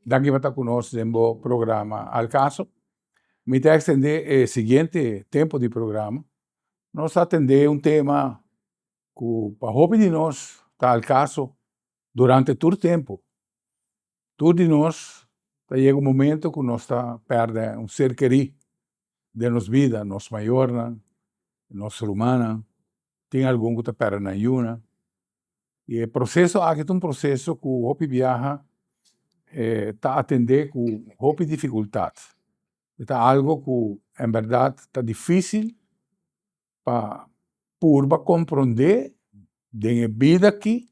Daqui vai estar conosco no programa Al Caso. Me está extender o seguinte tempo de programa. Nós atender tema que para roupa de nós está al caso durante todo o tempo. Tudo de nós chega momento que nós está perde ser querido de nossa vida, nós maior, nós ser humano, tem algum que está perde na yuna. E o processo aqui é processo que o roupa viaja está atender com roupa dificuldade. Está algo que, em verdade, está difícil para compreender da vida que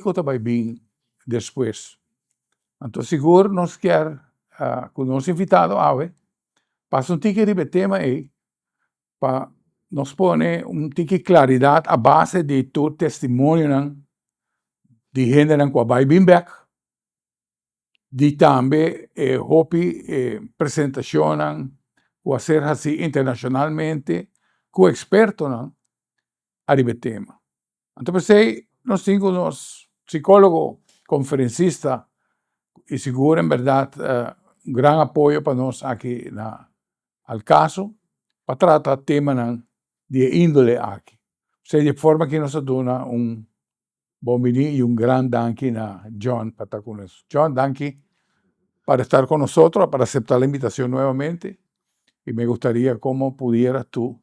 coisa vai vir depois. Então, seguro, nós quer que o nosso invitado passa um tique de tema aí, para nos pôr tique claridade a base de todo testemunho de gente que vai vir back, de também apresentação ou ser assim internacionalmente com experto a tema. Então, nós temos psicólogo, conferencista e seguro, em verdade, um grande apoio para nós aqui al caso, para tratar tema de índole aqui. De forma que nós damos bom dia e grande danke a John para estar conosco. John, danke para estar con nosotros, para aceptar la invitación nuevamente. Y me gustaría cómo pudieras tú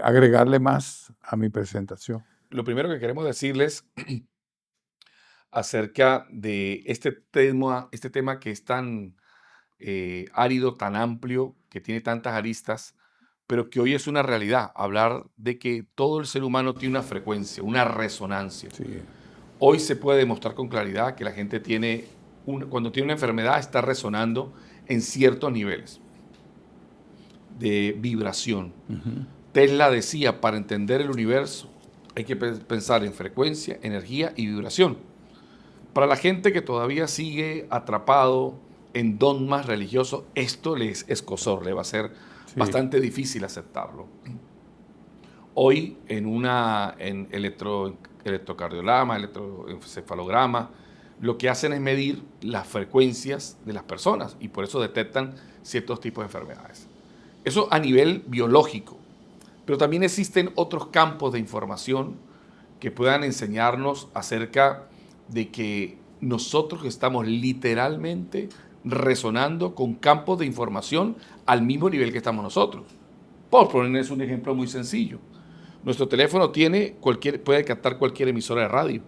agregarle más a mi presentación. Lo primero que queremos decirles acerca de este tema que es tan árido, tan amplio, que tiene tantas aristas, pero que hoy es una realidad. Hablar de que todo el ser humano tiene una frecuencia, una resonancia. Sí. Hoy se puede demostrar con claridad que la gente cuando tiene una enfermedad está resonando en ciertos niveles de vibración. Tesla decía, para entender el universo hay que pensar en frecuencia, energía y vibración. Para la gente que todavía sigue atrapado en dogmas religiosos, esto les es escozor, le va a ser bastante difícil aceptarlo. Hoy en electrocardiograma, electroencefalograma, lo que hacen es medir las frecuencias de las personas y por eso detectan ciertos tipos de enfermedades. Eso a nivel biológico, pero también existen otros campos de información que puedan enseñarnos acerca de que nosotros estamos literalmente resonando con campos de información al mismo nivel que estamos nosotros. Por ponerles un ejemplo muy sencillo. Nuestro teléfono puede captar cualquier emisora de radio.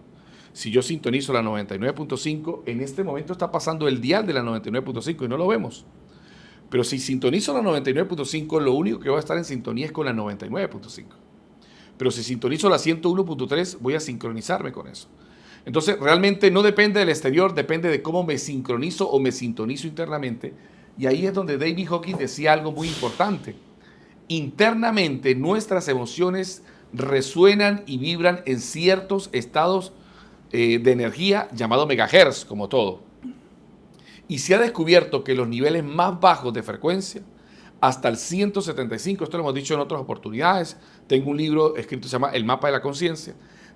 Si yo sintonizo la 99.5, en este momento está pasando el dial de la 99.5 y no lo vemos. Pero si sintonizo la 99.5, lo único que va a estar en sintonía es con la 99.5. Pero si sintonizo la 101.3, voy a sincronizarme con eso. Entonces, realmente no depende del exterior, depende de cómo me sincronizo o me sintonizo internamente. Y ahí es donde David Hawkins decía algo muy importante. Internamente, nuestras emociones resuenan y vibran en ciertos estados de energía llamado megahertz, como todo. Y se ha descubierto que los niveles más bajos de frecuencia, hasta el 175, esto lo hemos dicho en otras oportunidades, tengo un libro escrito que se llama El Mapa de la Conciencia,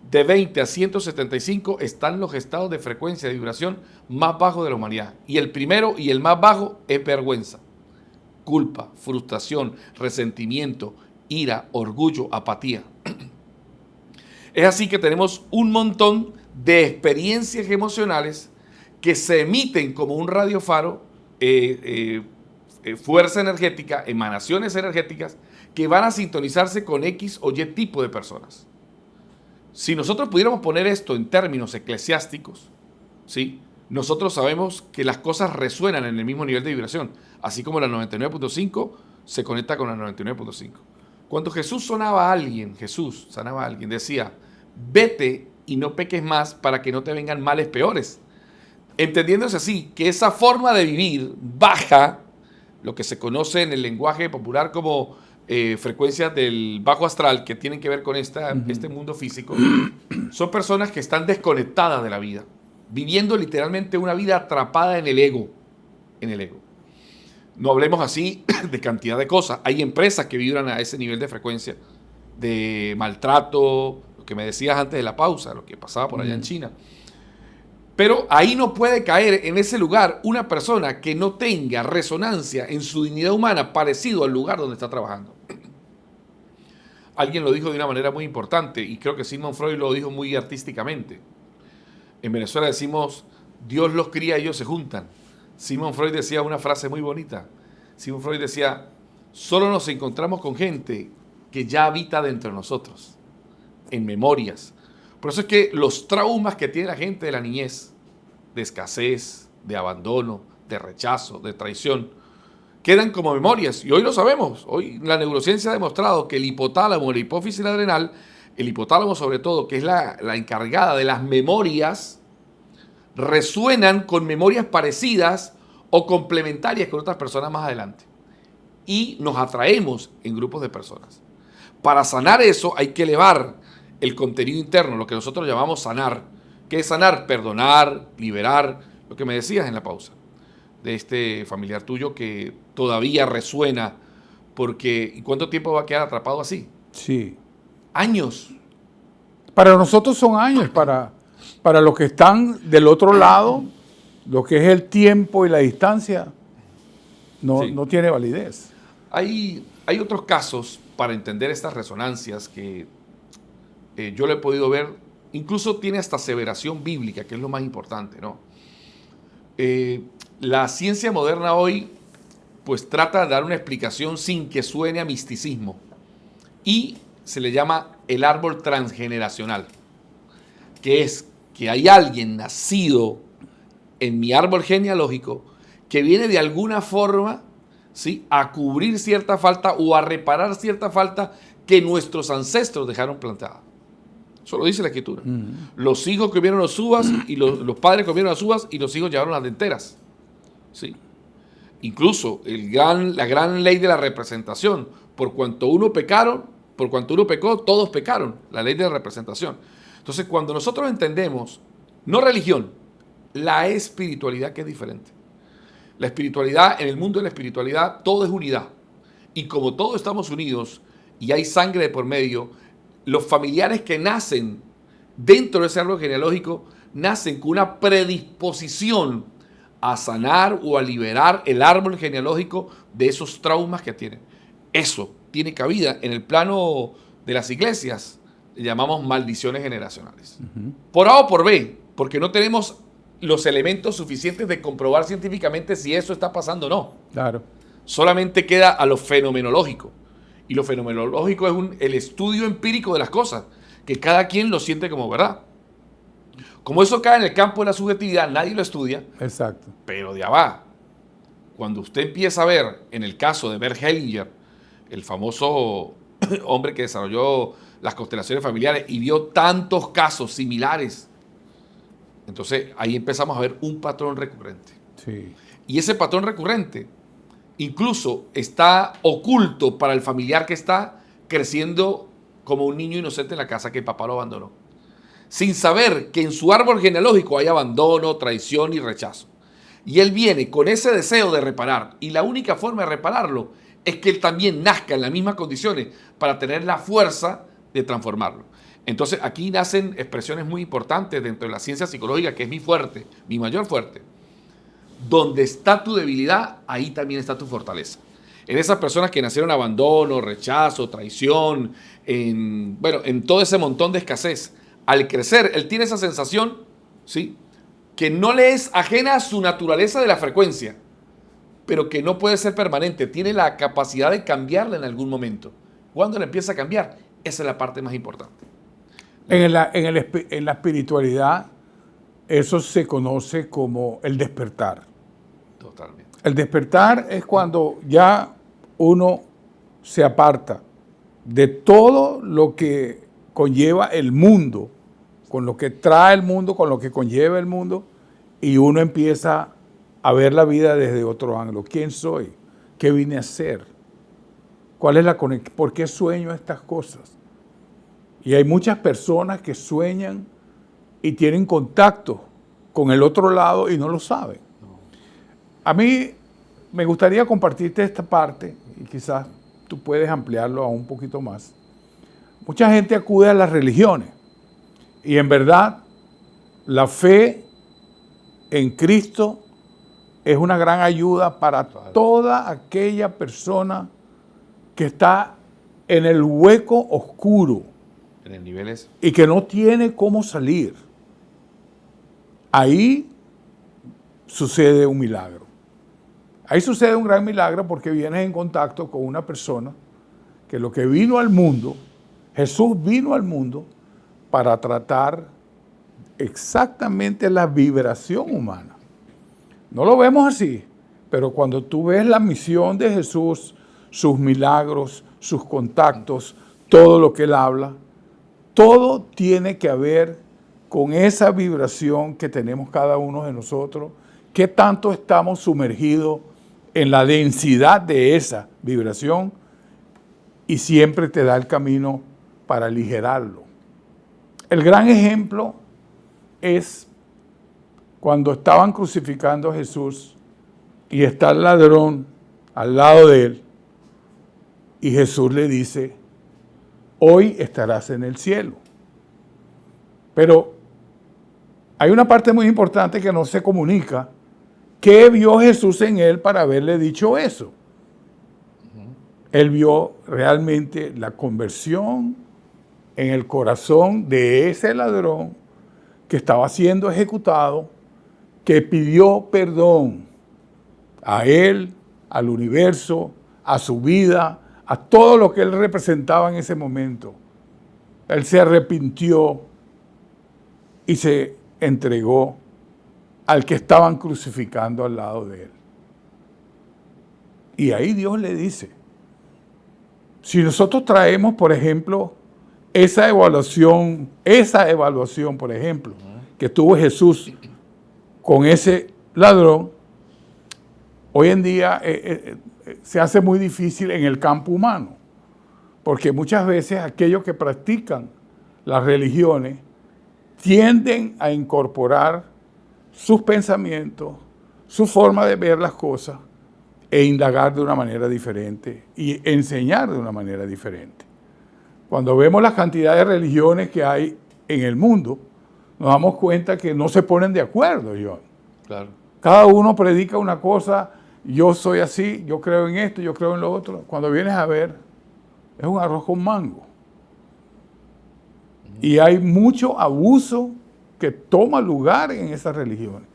de 20 a 175 están los estados de frecuencia de vibración más bajos de la humanidad. Y el primero y el más bajo es vergüenza, culpa, frustración, resentimiento, ira, orgullo, apatía. Es así que tenemos un montón de experiencias emocionales que se emiten como un radiofaro, fuerza energética, emanaciones energéticas que van a sintonizarse con X o Y tipo de personas. Si nosotros pudiéramos poner esto en términos eclesiásticos, ¿sí? Nosotros sabemos que las cosas resuenan en el mismo nivel de vibración, así como la 99.5 se conecta con la 99.5. Cuando Jesús sanaba a alguien, decía, vete y no peques más para que no te vengan males peores. Entendiéndose así, que esa forma de vivir baja, lo que se conoce en el lenguaje popular como frecuencias del bajo astral, que tienen que ver con este mundo físico, son personas que están desconectadas de la vida, viviendo literalmente una vida atrapada en el ego. No hablemos así de cantidad de cosas. Hay empresas que vibran a ese nivel de frecuencia, de maltrato, lo que me decías antes de la pausa, lo que pasaba por allá en China. Pero ahí no puede caer en ese lugar una persona que no tenga resonancia en su dignidad humana parecido al lugar donde está trabajando. Alguien lo dijo de una manera muy importante y creo que Sigmund Freud lo dijo muy artísticamente. En Venezuela decimos, Dios los cría y ellos se juntan. Sigmund Freud decía una frase muy bonita. Sigmund Freud decía, solo nos encontramos con gente que ya habita dentro de nosotros, en memorias. Por eso es que los traumas que tiene la gente de la niñez, de escasez, de abandono, de rechazo, de traición, quedan como memorias. Y hoy lo sabemos. Hoy la neurociencia ha demostrado que el hipotálamo, la hipófisis y la adrenal, el hipotálamo sobre todo, que es la encargada de las memorias, resuenan con memorias parecidas o complementarias con otras personas más adelante. Y nos atraemos en grupos de personas. Para sanar eso hay que elevar el contenido interno, lo que nosotros llamamos sanar. ¿Qué es sanar? Perdonar, liberar, lo que me decías en la pausa, de este familiar tuyo que todavía resuena, porque ¿y cuánto tiempo va a quedar atrapado así? Sí. Años. Para nosotros son años, para los que están del otro lado, lo que es el tiempo y la distancia, no, Sí. no tiene validez. Hay otros casos para entender estas resonancias que yo lo he podido ver, incluso tiene hasta aseveración bíblica, que es lo más importante, ¿no? La ciencia moderna hoy pues trata de dar una explicación sin que suene a misticismo y se le llama el árbol transgeneracional, que es que hay alguien nacido en mi árbol genealógico que viene de alguna forma, ¿sí?, a cubrir cierta falta o a reparar cierta falta que nuestros ancestros dejaron plantada. Eso lo dice la Escritura. Los hijos comieron las uvas y los padres comieron las uvas y los hijos llevaron las denteras. ¿Sí? Incluso la gran ley de la representación. Por cuanto uno pecó, todos pecaron. La ley de la representación. Entonces, cuando nosotros entendemos, no religión, la espiritualidad, que es diferente. La espiritualidad, en el mundo de la espiritualidad, todo es unidad. Y como todos estamos unidos y hay sangre de por medio, los familiares que nacen dentro de ese árbol genealógico nacen con una predisposición a sanar o a liberar el árbol genealógico de esos traumas que tienen. Eso tiene cabida en el plano de las iglesias, le llamamos maldiciones generacionales. Por A o por B, porque no tenemos los elementos suficientes de comprobar científicamente si eso está pasando o no. Claro. Solamente queda a lo fenomenológico. Y lo fenomenológico es el estudio empírico de las cosas, que cada quien lo siente como verdad. Como eso cae en el campo de la subjetividad, nadie lo estudia. Exacto. Pero de abajo, cuando usted empieza a ver, en el caso de Bert Hellinger, el famoso hombre que desarrolló las constelaciones familiares y vio tantos casos similares, entonces ahí empezamos a ver un patrón recurrente. Sí. Y ese patrón recurrente incluso está oculto para el familiar que está creciendo como un niño inocente en la casa que el papá lo abandonó, sin saber que en su árbol genealógico hay abandono, traición y rechazo. Y él viene con ese deseo de reparar, y la única forma de repararlo es que él también nazca en las mismas condiciones para tener la fuerza de transformarlo. Entonces aquí nacen expresiones muy importantes dentro de la ciencia psicológica, que es mi fuerte, mi mayor fuerte. Donde está tu debilidad, ahí también está tu fortaleza. En esas personas que nacieron abandono, rechazo, traición, en todo ese montón de escasez, al crecer, él tiene esa sensación, ¿sí?, que no le es ajena a su naturaleza de la frecuencia, pero que no puede ser permanente. Tiene la capacidad de cambiarla en algún momento. ¿Cuándo la empieza a cambiar? Esa es la parte más importante. En la espiritualidad, eso se conoce como el despertar. Totalmente. El despertar es cuando ya uno se aparta de todo lo que conlleva el mundo, con lo que trae el mundo, con lo que conlleva el mundo, y uno empieza a ver la vida desde otro ángulo. ¿Quién soy? ¿Qué vine a hacer? ¿Cuál es la conexión? ¿Por qué sueño estas cosas? Y hay muchas personas que sueñan y tienen contacto con el otro lado y no lo saben. A mí me gustaría compartirte esta parte y quizás tú puedes ampliarlo aún un poquito más. Mucha gente acude a las religiones y en verdad la fe en Cristo es una gran ayuda para toda aquella persona que está en el hueco oscuro En el nivel es. y que no tiene cómo salir. Ahí sucede un milagro. Ahí sucede un gran milagro porque vienes en contacto con una persona que lo que vino al mundo, Jesús vino al mundo para tratar exactamente la vibración humana. No lo vemos así, pero cuando tú ves la misión de Jesús, sus milagros, sus contactos, todo lo que él habla, todo tiene que ver con esa vibración que tenemos cada uno de nosotros, qué tanto estamos sumergidos en la densidad de esa vibración y siempre te da el camino para aligerarlo. El gran ejemplo es cuando estaban crucificando a Jesús y está el ladrón al lado de él y Jesús le dice, hoy estarás en el cielo. Pero hay una parte muy importante que no se comunica. ¿Qué vio Jesús en él para haberle dicho eso? Él vio realmente la conversión en el corazón de ese ladrón que estaba siendo ejecutado, que pidió perdón a él, al universo, a su vida, a todo lo que él representaba en ese momento. Él se arrepintió y se entregó al que estaban crucificando al lado de él. Y ahí Dios le dice, si nosotros traemos, por ejemplo, esa evaluación, por ejemplo, que tuvo Jesús con ese ladrón, hoy en día se hace muy difícil en el campo humano, porque muchas veces aquellos que practican las religiones tienden a incorporar sus pensamientos, su forma de ver las cosas e indagar de una manera diferente y enseñar de una manera diferente. Cuando vemos la cantidad de religiones que hay en el mundo, nos damos cuenta que no se ponen de acuerdo, John. Claro. Cada uno predica una cosa, yo soy así, yo creo en esto, yo creo en lo otro. Cuando vienes a ver, es un arroz con mango. Y hay mucho abuso que toma lugar en esas religiones.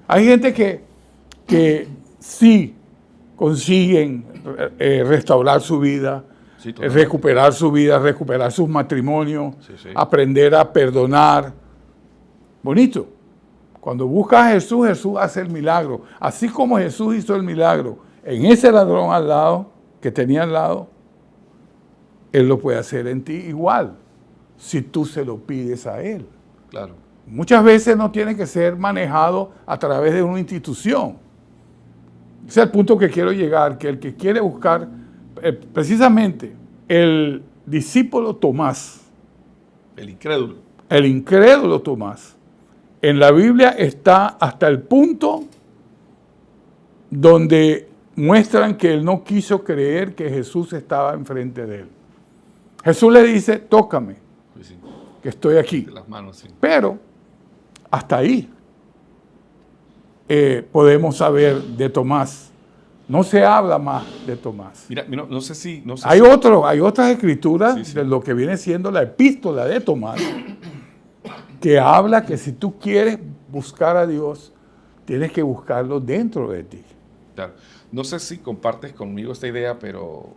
Hay gente que sí consiguen restaurar su vida, Sí, recuperar su vida, recuperar sus matrimonios, Sí. aprender a perdonar. Bonito. Cuando buscas a Jesús, Jesús hace el milagro. Así como Jesús hizo el milagro en ese ladrón al lado, que tenía al lado, Él lo puede hacer en ti igual, si tú se lo pides a Él. Claro. Muchas veces no tiene que ser manejado a través de una institución. Ese es el punto que quiero llegar, que el que quiere buscar, precisamente el discípulo Tomás, El incrédulo. el incrédulo Tomás, en la Biblia está hasta el punto donde muestran que él no quiso creer que Jesús estaba enfrente de él. Jesús le dice, tócame, Pues sí, que estoy aquí. de las manos, sí. Pero hasta ahí podemos saber de Tomás. No se habla más de Tomás. Mira, no sé si... Hay otras escrituras Sí. de lo que viene siendo la epístola de Tomás, que habla que si tú quieres buscar a Dios, tienes que buscarlo dentro de ti. Claro. No sé si compartes conmigo esta idea, pero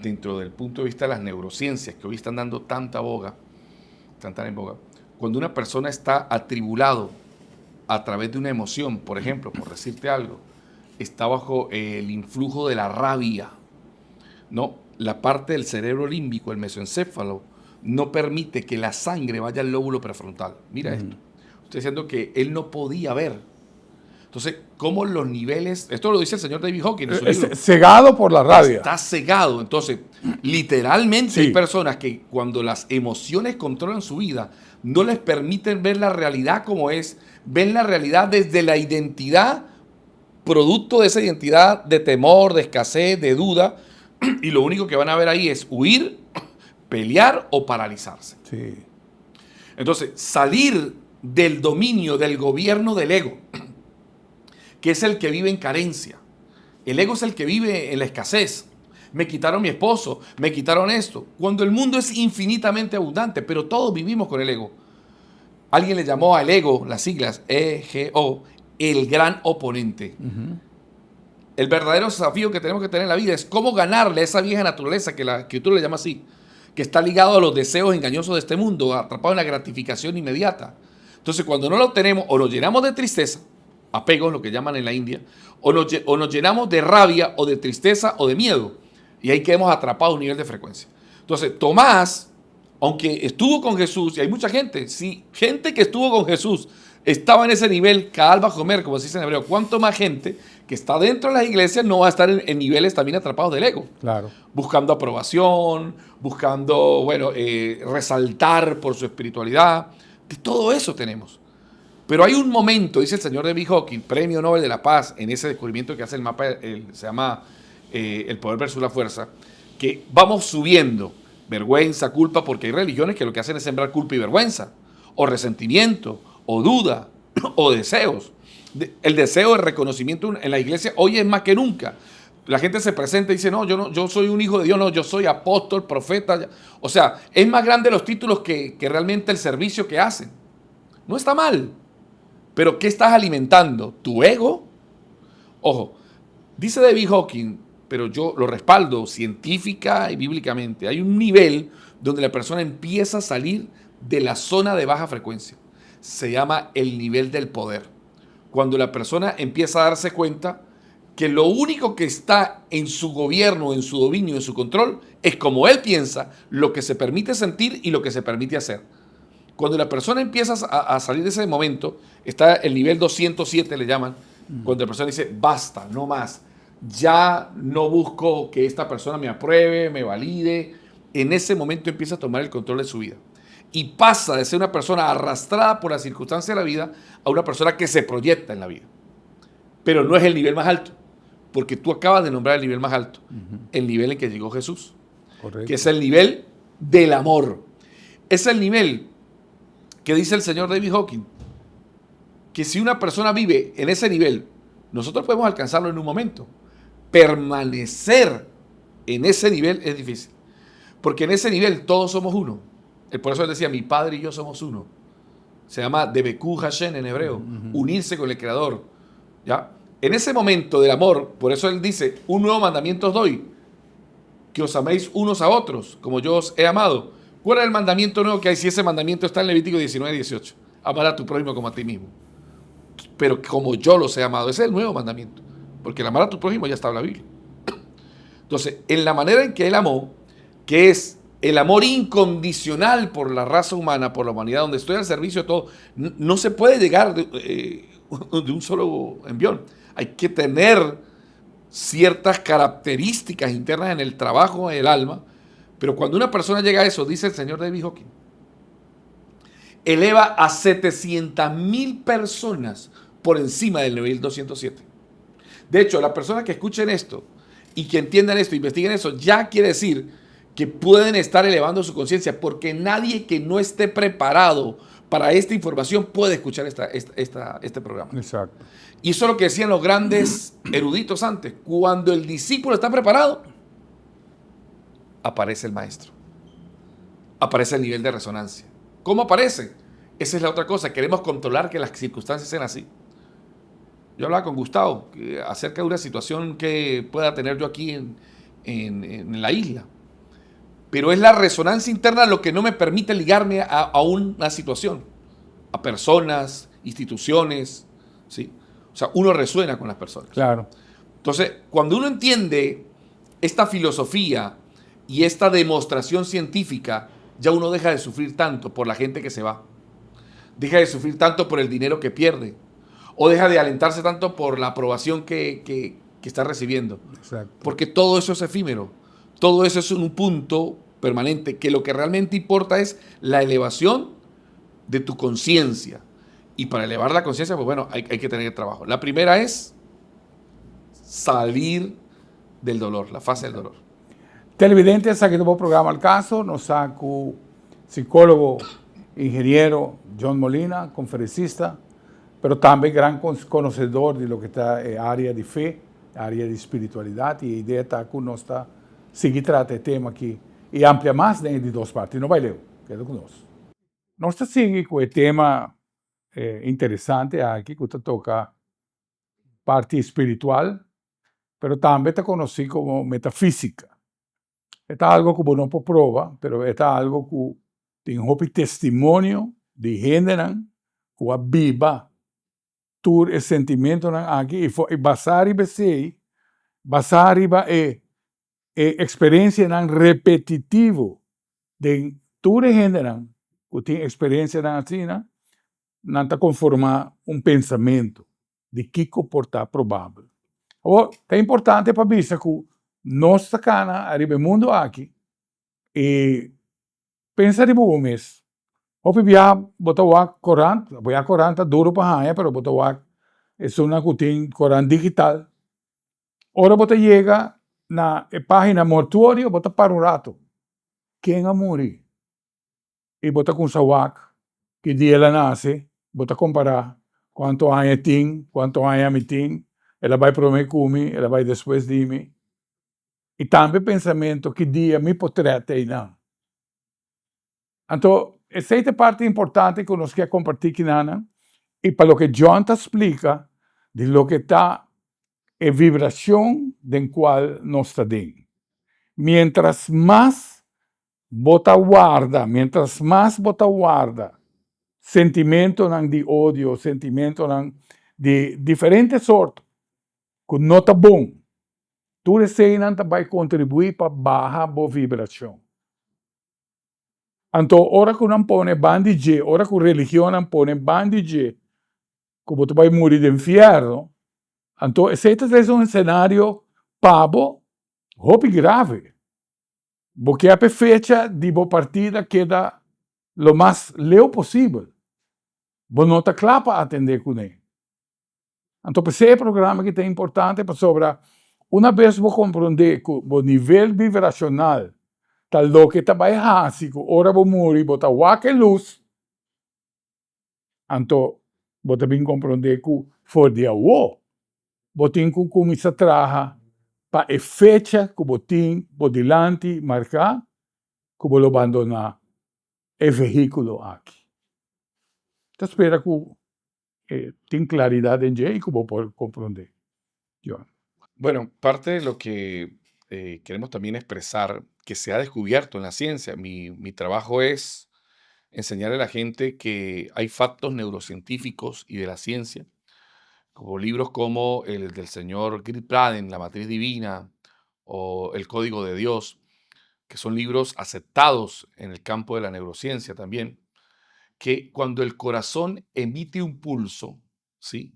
dentro del punto de vista de las neurociencias, que hoy están dando tanta boga, tan en boga, cuando una persona está atribulado a través de una emoción, por ejemplo, por decirte algo, está bajo el influjo de la rabia, ¿no? La parte del cerebro límbico, el mesoencéfalo, no permite que la sangre vaya al lóbulo prefrontal. Mira esto. Estoy diciendo que él no podía ver. Entonces, ¿cómo los niveles? Esto lo dice el señor David Hawkins en su libro. Cegado por la rabia. Está cegado. Entonces, literalmente Sí. hay personas que cuando las emociones controlan su vida, no les permiten ver la realidad como es. Ven la realidad desde la identidad, producto de esa identidad de temor, de escasez, de duda. Y lo único que van a ver ahí es huir, pelear o paralizarse. Sí. Entonces, salir del dominio, del gobierno del ego que es el que vive en carencia. El ego es el que vive en la escasez. Me quitaron mi esposo, me quitaron esto. Cuando el mundo es infinitamente abundante, pero todos vivimos con el ego. Alguien le llamó al ego, las siglas EGO, el gran oponente. El verdadero desafío que tenemos que tener en la vida es cómo ganarle a esa vieja naturaleza que la escritura le llama así, que está ligado a los deseos engañosos de este mundo, atrapado en la gratificación inmediata. Entonces, cuando no lo tenemos, o nos llenamos de tristeza, apegos, lo que llaman en la India, o nos llenamos de rabia, o de tristeza, o de miedo, y ahí quedamos atrapados a un nivel de frecuencia. Entonces, Tomás, aunque estuvo con Jesús, y hay mucha gente, sí, gente que estuvo con Jesús, estaba en ese nivel, Kaal Bajomer, como se dice en hebreo, ¿cuánto más gente que está dentro de las iglesias no va a estar en niveles también atrapados del ego? Claro. Buscando aprobación, buscando, resaltar por su espiritualidad. De todo eso tenemos. Pero hay un momento, dice el señor David Hawking, premio Nobel de la Paz, en ese descubrimiento que hace el mapa, se llama El poder versus la fuerza, que vamos subiendo vergüenza, culpa, porque hay religiones que lo que hacen es sembrar culpa y vergüenza, o resentimiento, o duda, o deseos. El deseo de reconocimiento en la iglesia hoy es más que nunca. La gente se presenta y dice, no, yo soy un hijo de Dios, no, yo soy apóstol, profeta. O sea, es más grande los títulos que realmente el servicio que hacen. No está mal. Pero ¿qué estás alimentando? ¿Tu ego? Ojo, dice David Hawking, pero yo lo respaldo científica y bíblicamente. Hay un nivel donde la persona empieza a salir de la zona de baja frecuencia. Se llama el nivel del poder. Cuando la persona empieza a darse cuenta que lo único que está en su gobierno, en su dominio, en su control, es como él piensa, lo que se permite sentir y lo que se permite hacer. Cuando la persona empieza a salir de ese momento, está el nivel 207, le llaman, cuando la persona dice, basta, no más, ya no busco que esta persona me apruebe, me valide. En ese momento empieza a tomar el control de su vida. Y pasa de ser una persona arrastrada por las circunstancias de la vida a una persona que se proyecta en la vida. Pero no es el nivel más alto, porque tú acabas de nombrar el nivel más alto, el nivel en que llegó Jesús. Correcto. Que es el nivel del amor. Es el nivel que dice el señor David Hawking, que si una persona vive en ese nivel, nosotros podemos alcanzarlo en un momento. Permanecer en ese nivel es difícil, porque en ese nivel todos somos uno. Por eso él decía, mi padre y yo somos uno. Se llama Debeku Hashem en hebreo, unirse con el Creador. ¿Ya? En ese momento del amor, por eso él dice, un nuevo mandamiento os doy, que os améis unos a otros, como yo os he amado. ¿Cuál es el mandamiento nuevo que hay? Si ese mandamiento está en Levítico 19:18, amar a tu prójimo como a ti mismo. Pero como yo los he amado, ese es el nuevo mandamiento, porque el amar a tu prójimo ya está en la Biblia. Entonces, en la manera en que él amó, que es el amor incondicional por la raza humana, por la humanidad, donde estoy al servicio de todo, no se puede llegar de un solo envión. Hay que tener ciertas características internas en el trabajo, en el alma, pero cuando una persona llega a eso, dice el señor David Hawking, eleva a 700,000 personas por encima del nivel 207. De hecho, las personas que escuchen esto y que entiendan esto, investiguen eso, ya quiere decir que pueden estar elevando su conciencia, porque nadie que no esté preparado para esta información puede escuchar este programa. Exacto. Y eso es lo que decían los grandes eruditos antes. Cuando el discípulo está preparado, aparece el maestro. Aparece el nivel de resonancia. ¿Cómo aparece? Esa es la otra cosa. Queremos controlar que las circunstancias sean así. Yo hablaba con Gustavo acerca de una situación que pueda tener yo aquí en la isla. Pero es la resonancia interna lo que no me permite ligarme a una situación, a personas, instituciones, ¿sí? O sea, uno resuena con las personas. Claro. Entonces, cuando uno entiende esta filosofía y esta demostración científica, ya uno deja de sufrir tanto por la gente que se va. Deja de sufrir tanto por el dinero que pierde. O deja de alentarse tanto por la aprobación que está recibiendo. Exacto. Porque todo eso es efímero. Todo eso es un punto permanente, que lo que realmente importa es la elevación de tu conciencia. Y para elevar la conciencia, pues bueno, hay que tener trabajo. La primera es salir del dolor, la fase del dolor. Televidentes, aqui do programa Al Caso, nos saca o psicólogo, ingeniero John Molina, conferencista, pero também gran conhecedor de lo que está área de fé, área de espiritualidade, e a ideia está que nós está seguir tratar o tema aqui e ampliar mais dentro de duas partes. Não vai ler, queda conosco. Nós está seguindo com o tema interessante aqui, que está toca parte espiritual, pero também está conhecido como metafísica. É algo que não pode provar, pero é algo que tem um testemunho de gênero que a viva tur e sentimento aqui e basar e sei, basar e experiência repetitivo de tur e gênero que tem experiência assim, não está conformar pensamento de que comportar provável. É importante para ver que nós sacana arriba mundo aqui e pensa de bom mês. Hopi via botar o corante, voy corante duro para hanha, pero botar o é uma cutin corante digital. Ora botar chega na página mortuário, botar para rato. Quem a morrer? E botar com sawak, que dia ela nasce, botar comparar quanto hanha tem, quanto hanha me tem, ela vai para mim comer, ela vai depois de mim. E também pensamento que dia me poderá ter não. Então, essa é a parte importante que nós queremos compartilhar com Nana, e para o que John te explica, de lo que está a vibração da qual nós estamos dentro. Mientras mais bota guarda, mientras mais bota guarda, sentimento de ódio, sentimento de diferentes sortes, que não está bom, tudo isso vai contribuir para baixar a vibração. Então, ora que não põe bandage, ora que a religião não põe bandage, que você vai morrer de inferno, então, esse é cenário pavo, roupa grave. Porque a fecha de boa partida queda o mais leu possível. Você não está claro para atender com ele. Então, esse é o programa que é importante para sobre, uma vez você compreender que o nível vibracional tal do que está básico, ora você morrer, você está a luz, então, você também compreender que for de agua, você tem que começar a trabalhar para a fecha que você tem por delante, marcar, que você abandonar o veículo aqui. Então, espero que tenha claridade em jeito que você pode compreender. John. Bueno, parte de lo que queremos también expresar, que se ha descubierto en la ciencia, mi trabajo es enseñarle a la gente que hay factos neurocientíficos y de la ciencia, como libros como el del señor Gil Braden, La Matriz Divina, o El Código de Dios, que son libros aceptados en el campo de la neurociencia también, que cuando el corazón emite un pulso, ¿sí?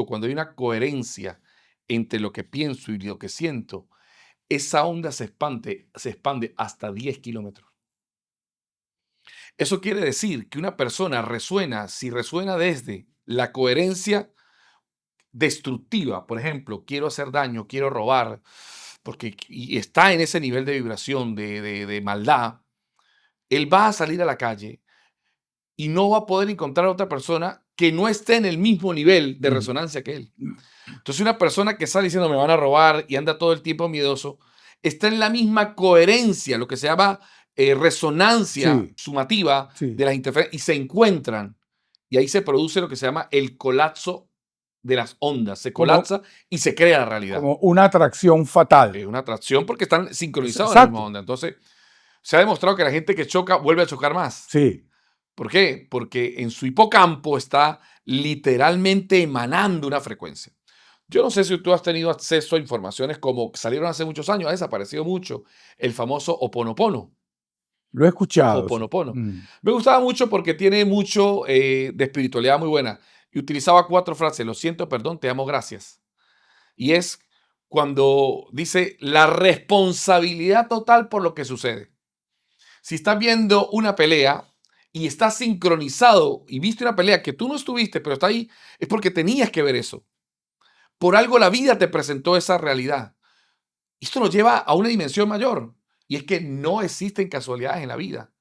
Cuando hay una coherencia entre lo que pienso y lo que siento, esa onda se expande hasta 10 kilómetros. Eso quiere decir que una persona resuena, si resuena desde la coherencia destructiva, por ejemplo, quiero hacer daño, quiero robar, y está en ese nivel de vibración, de maldad, él va a salir a la calle y no va a poder encontrar a otra persona que no esté en el mismo nivel de resonancia que él. Entonces, una persona que sale diciendo me van a robar y anda todo el tiempo miedoso, está en la misma coherencia, lo que se llama resonancia sumativa de las interferencias, y se encuentran. Y ahí se produce lo que se llama el colapso de las ondas. Se colapsa y se crea la realidad. Como una atracción fatal. Es una atracción porque están sincronizados en la misma onda. Entonces, se ha demostrado que la gente que choca vuelve a chocar más. Sí. ¿Por qué? Porque en su hipocampo está literalmente emanando una frecuencia. Yo no sé si tú has tenido acceso a informaciones como salieron hace muchos años, ha desaparecido mucho, el famoso Ho'oponopono. Lo he escuchado. Ho'oponopono. Me gustaba mucho porque tiene mucho de espiritualidad muy buena. Y utilizaba 4 frases: lo siento, perdón, te amo, gracias. Y es cuando dice la responsabilidad total por lo que sucede. Si estás viendo una pelea y estás sincronizado y viste una pelea que tú no estuviste, pero está ahí, es porque tenías que ver eso. Por algo la vida te presentó esa realidad. Esto nos lleva a una dimensión mayor, y es que no existen casualidades en la vida.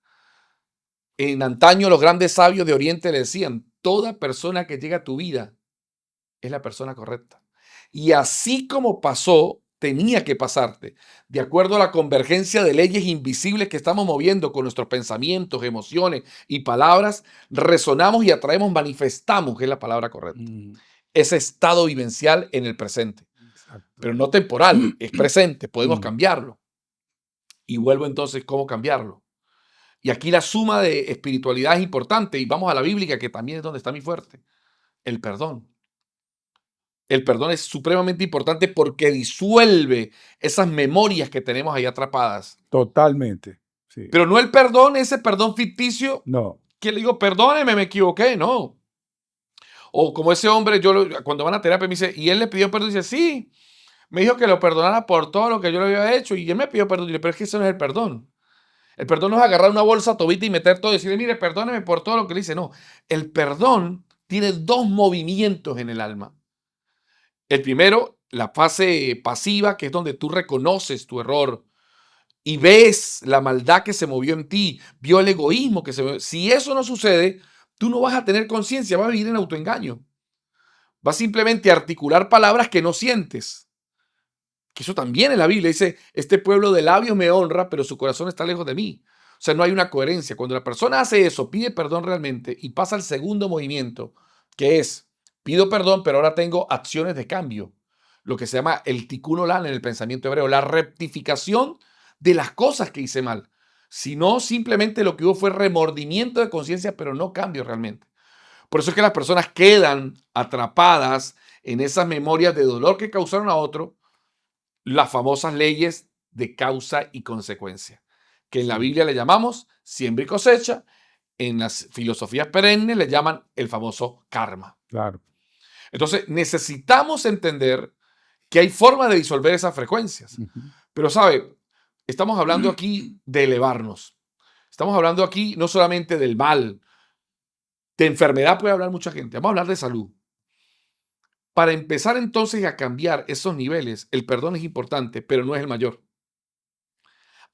En antaño los grandes sabios de Oriente le decían, toda persona que llega a tu vida es la persona correcta. Y así como pasó, tenía que pasarte, de acuerdo a la convergencia de leyes invisibles que estamos moviendo con nuestros pensamientos, emociones y palabras, resonamos y atraemos, manifestamos, que es la palabra correcta. Ese estado vivencial en el presente, Exacto. pero no temporal, es presente, podemos cambiarlo. Y vuelvo entonces, ¿cómo cambiarlo? Y aquí la suma de espiritualidad es importante, y vamos a la bíblica, que también es donde está mi fuerte, el perdón. El perdón es supremamente importante porque disuelve esas memorias que tenemos ahí atrapadas. Totalmente. Sí. Pero no el perdón, ese perdón ficticio, No. que le digo, perdóneme, me equivoqué, no. O como ese hombre, cuando van a terapia me dice, y él le pidió perdón, y dice, sí, me dijo que lo perdonara por todo lo que yo le había hecho, y él me pidió perdón, y yo, pero es que eso no es el perdón. El perdón no es agarrar una bolsa tobita y meter todo y decirle, mire, perdóneme por todo lo que le hice. No, el perdón tiene dos movimientos en el alma. El primero, la fase pasiva, que es donde tú reconoces tu error y ves la maldad que se movió en ti, vio el egoísmo que se movió. Si eso no sucede, tú no vas a tener conciencia, vas a vivir en autoengaño. Vas simplemente a articular palabras que no sientes. Que eso también en la Biblia dice, este pueblo de labios me honra, pero su corazón está lejos de mí. O sea, no hay una coherencia. Cuando la persona hace eso, pide perdón realmente y pasa al segundo movimiento, que es, pido perdón, pero ahora tengo acciones de cambio. Lo que se llama el tikkun olam en el pensamiento hebreo, la rectificación de las cosas que hice mal. Si no, simplemente lo que hubo fue remordimiento de conciencia, pero no cambio realmente. Por eso es que las personas quedan atrapadas en esas memorias de dolor que causaron a otro, las famosas leyes de causa y consecuencia, que en la Biblia le llamamos siembra y cosecha, en las filosofías perennes le llaman el famoso karma. Claro. Entonces, necesitamos entender que hay formas de disolver esas frecuencias. Pero, ¿sabe? Estamos hablando aquí de elevarnos. Estamos hablando aquí no solamente del mal, de enfermedad puede hablar mucha gente, vamos a hablar de salud. Para empezar entonces a cambiar esos niveles, el perdón es importante, pero no es el mayor.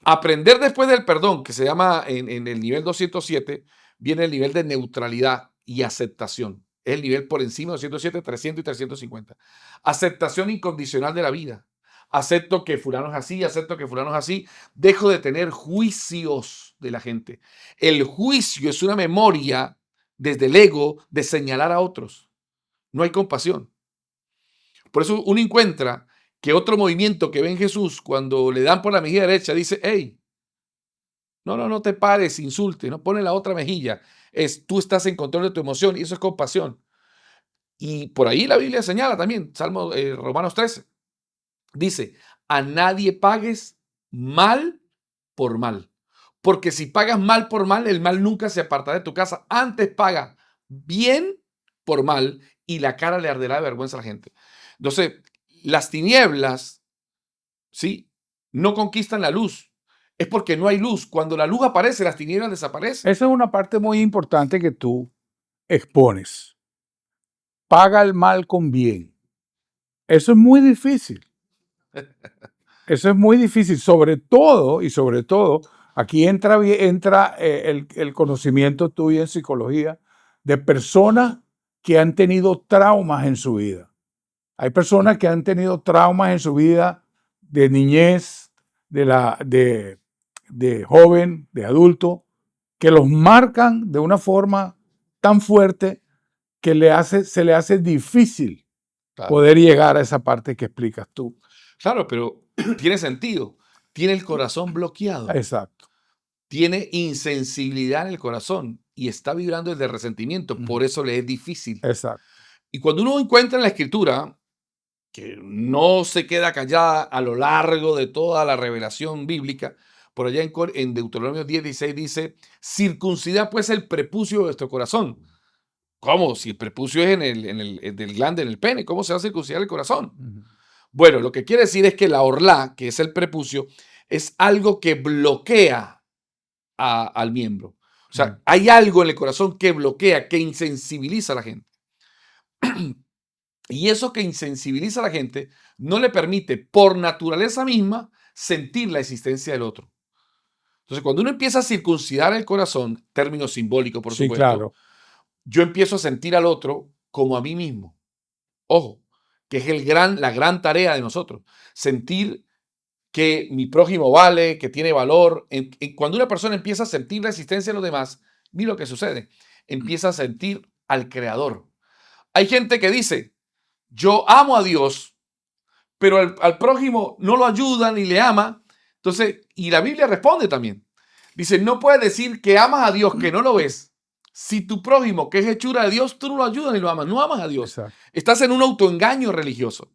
Aprender después del perdón, que se llama en el nivel 207, viene el nivel de neutralidad y aceptación. Es el nivel por encima de 207, 300 y 350. Aceptación incondicional de la vida. Acepto que fulano es así, acepto que fulano es así. Dejo de tener juicios de la gente. El juicio es una memoria desde el ego de señalar a otros. No hay compasión. Por eso uno encuentra que otro movimiento que ve en Jesús, cuando le dan por la mejilla derecha, dice, hey, no te pares, insulte, no pone la otra mejilla. Tú estás en control de tu emoción y eso es compasión. Y por ahí la Biblia señala también, Romanos 13, dice, a nadie pagues mal por mal. Porque si pagas mal por mal, el mal nunca se apartará de tu casa. Antes paga bien por mal y la cara le arderá de vergüenza a la gente. Entonces, las tinieblas, ¿sí? No conquistan la luz. Es porque no hay luz. Cuando la luz aparece, las tinieblas desaparecen. Esa es una parte muy importante que tú expones. Paga el mal con bien. Eso es muy difícil. Eso es muy difícil. Sobre todo, aquí entra el conocimiento tuyo en psicología de personas que han tenido traumas en su vida. Hay personas que han tenido traumas en su vida de niñez, de joven, de adulto, que los marcan de una forma tan fuerte que se le hace difícil poder llegar a esa parte que explicas tú. Claro, pero tiene sentido. Tiene el corazón bloqueado. Exacto. Tiene insensibilidad en el corazón y está vibrando desde resentimiento. Por eso le es difícil. Exacto. Y cuando uno encuentra en la Escritura, que no se queda callada a lo largo de toda la revelación bíblica, por allá en Deuteronomio 10:16 dice, circuncida pues el prepucio de vuestro corazón. ¿Cómo? Si el prepucio es del glande, en el pene, ¿cómo se va a circuncidar el corazón? Bueno, lo que quiere decir es que la orlá, que es el prepucio, es algo que bloquea al miembro. O sea, hay algo en el corazón que bloquea, que insensibiliza a la gente. Y eso que insensibiliza a la gente no le permite, por naturaleza misma, sentir la existencia del otro. Entonces, cuando uno empieza a circuncidar el corazón, término simbólico, por supuesto, claro. yo empiezo a sentir al otro como a mí mismo. Ojo, que es la gran tarea de nosotros. Sentir que mi prójimo vale, que tiene valor. Cuando una persona empieza a sentir la existencia de los demás, mira lo que sucede. Empieza a sentir al Creador. Hay gente que dice, yo amo a Dios, pero al prójimo no lo ayuda ni le ama. Entonces, y la Biblia responde también. Dice, no puedes decir que amas a Dios, que no lo ves. Si tu prójimo, que es hechura de Dios, tú no lo ayudas ni lo amas. No amas a Dios. Exacto. Estás en un autoengaño religioso.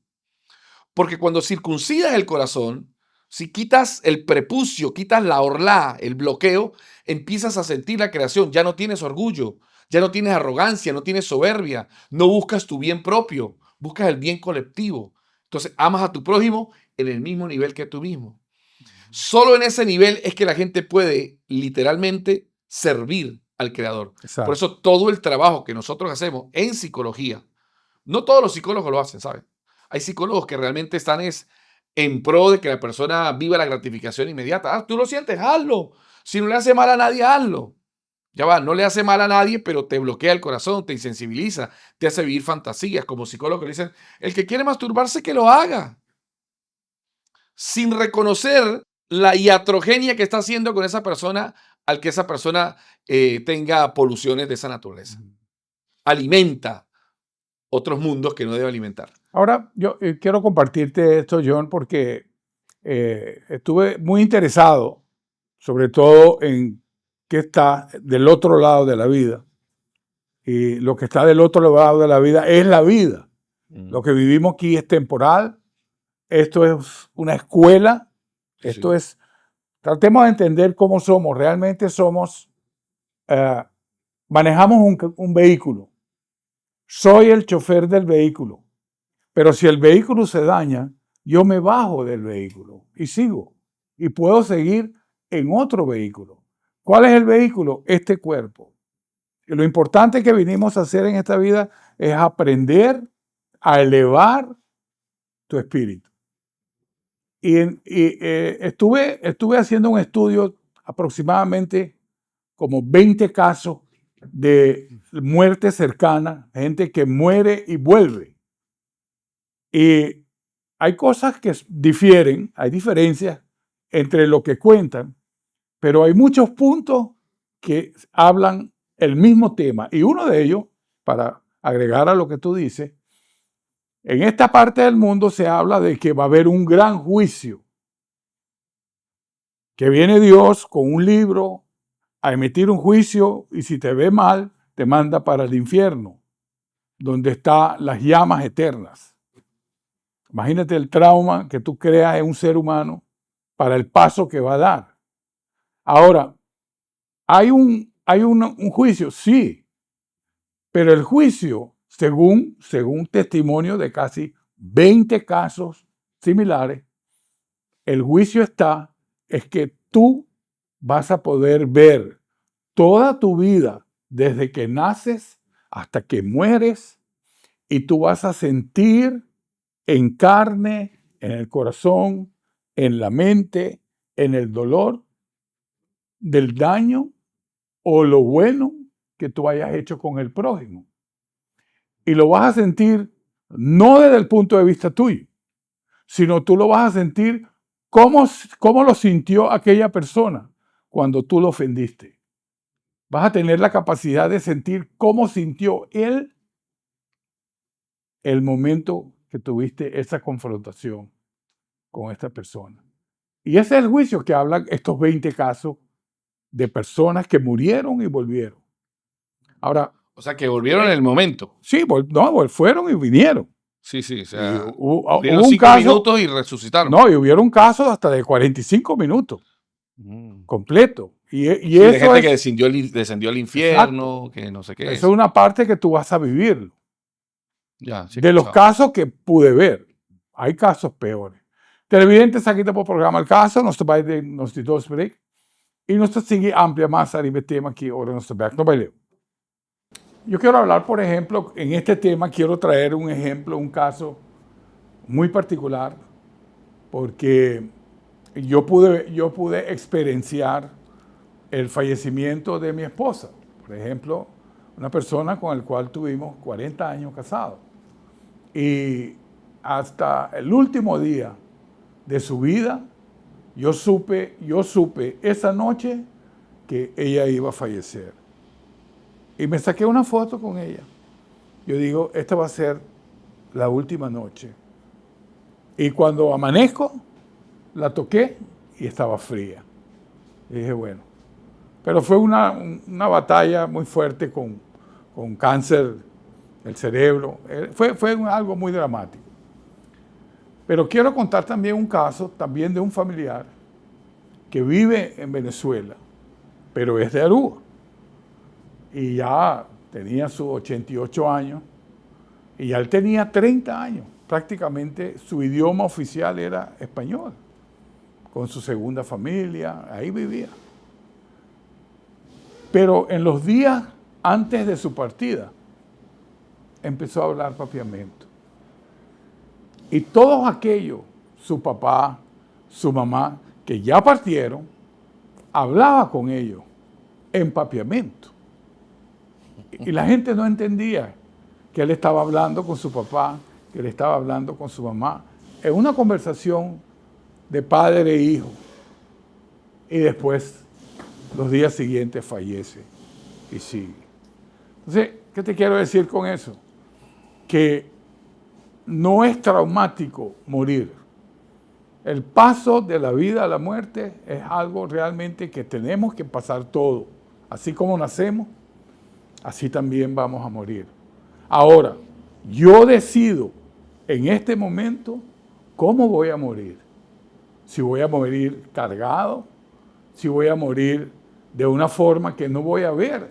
Porque cuando circuncidas el corazón, si quitas el prepucio, quitas la orla, el bloqueo, empiezas a sentir la creación. Ya no tienes orgullo, ya no tienes arrogancia, no tienes soberbia, no buscas tu bien propio, buscas el bien colectivo. Entonces amas a tu prójimo en el mismo nivel que tú mismo. Solo en ese nivel es que la gente puede literalmente servir al Creador. Exacto. Por eso todo el trabajo que nosotros hacemos en psicología, no todos los psicólogos lo hacen, ¿sabes? Hay psicólogos que realmente están en pro de que la persona viva la gratificación inmediata. Ah, tú lo sientes, hazlo. Si no le hace mal a nadie, hazlo. Ya va, no le hace mal a nadie, pero te bloquea el corazón, te insensibiliza, te hace vivir fantasías. Como psicólogos le dicen, el que quiere masturbarse, que lo haga. Sin reconocer la iatrogenia que está haciendo con esa persona al que esa persona tenga poluciones de esa naturaleza. Alimenta otros mundos que no debe alimentar. Ahora, yo quiero compartirte esto, John, porque estuve muy interesado, sobre todo en qué está del otro lado de la vida. Y lo que está del otro lado de la vida es la vida. Lo que vivimos aquí es temporal. Esto es una escuela. Esto es, tratemos de entender cómo somos. Realmente somos, manejamos un vehículo. Soy el chofer del vehículo. Pero si el vehículo se daña, yo me bajo del vehículo y sigo. Y puedo seguir en otro vehículo. ¿Cuál es el vehículo? Este cuerpo. Y lo importante que vinimos a hacer en esta vida es aprender a elevar tu espíritu. Y estuve haciendo un estudio aproximadamente como 20 casos de muerte cercana, gente que muere y vuelve. Y hay cosas que difieren, hay diferencias entre lo que cuentan, pero hay muchos puntos que hablan el mismo tema. Y uno de ellos, para agregar a lo que tú dices, en esta parte del mundo se habla de que va a haber un gran juicio, que viene Dios con un libro a emitir un juicio y si te ve mal, te manda para el infierno, donde están las llamas eternas. Imagínate el trauma que tú creas en un ser humano para el paso que va a dar. Ahora, ¿hay un juicio? Sí, pero el juicio, según testimonio de casi 20 casos similares, el juicio es que tú vas a poder ver toda tu vida desde que naces hasta que mueres y tú vas a sentir en carne, en el corazón, en la mente, en el dolor del daño o lo bueno que tú hayas hecho con el prójimo. Y lo vas a sentir no desde el punto de vista tuyo, sino tú lo vas a sentir cómo lo sintió aquella persona cuando tú lo ofendiste. Vas a tener la capacidad de sentir cómo sintió él el momento que tuviste esa confrontación con esta persona. Y ese es el juicio que hablan estos 20 casos de personas que murieron y volvieron. Ahora, o sea, que volvieron en el momento. Sí, fueron y vinieron. Sí, sí, o sea, hubo murieron un 5 caso, minutos y resucitaron. No, y hubieron casos hasta de 45 minutos, completo. Y Sí, eso de gente es, que descendió al infierno, exacto, que no sé qué. Eso es una parte que tú vas a vivir. Ya, sí, de los casos que pude ver. Hay casos peores. Televidentes, aquí te puedo programar el caso, nós vai de nos de dois break, y nos sigue amplia más a nivel tema que ahora nos back no baileo. Yo quiero hablar, por ejemplo, en este tema quiero traer un ejemplo, un caso muy particular, porque yo pude experienciar el fallecimiento de mi esposa. Por ejemplo, una persona con la cual tuvimos 40 años casados. Y hasta el último día de su vida, yo supe esa noche que ella iba a fallecer. Y me saqué una foto con ella. Yo digo, esta va a ser la última noche. Y cuando amanezco, la toqué y estaba fría. Y dije, bueno. Pero fue una batalla muy fuerte con cáncer del cerebro. Fue algo muy dramático. Pero quiero contar también un caso, también de un familiar que vive en Venezuela, pero es de Aruba. Y ya tenía sus 88 años, y ya él tenía 30 años. Prácticamente su idioma oficial era español, con su segunda familia, ahí vivía. Pero en los días antes de su partida, empezó a hablar papiamento. Y todos aquellos, su papá, su mamá, que ya partieron, hablaba con ellos en papiamento. Y la gente no entendía que él estaba hablando con su papá, que él estaba hablando con su mamá, en una conversación de padre e hijo. Y después, los días siguientes, fallece y sigue. Entonces, ¿qué te quiero decir con eso? Que no es traumático morir. El paso de la vida a la muerte es algo realmente que tenemos que pasar todo. Así como nacemos, así también vamos a morir. Ahora, yo decido en este momento cómo voy a morir. Si voy a morir cargado, si voy a morir de una forma que no voy a ver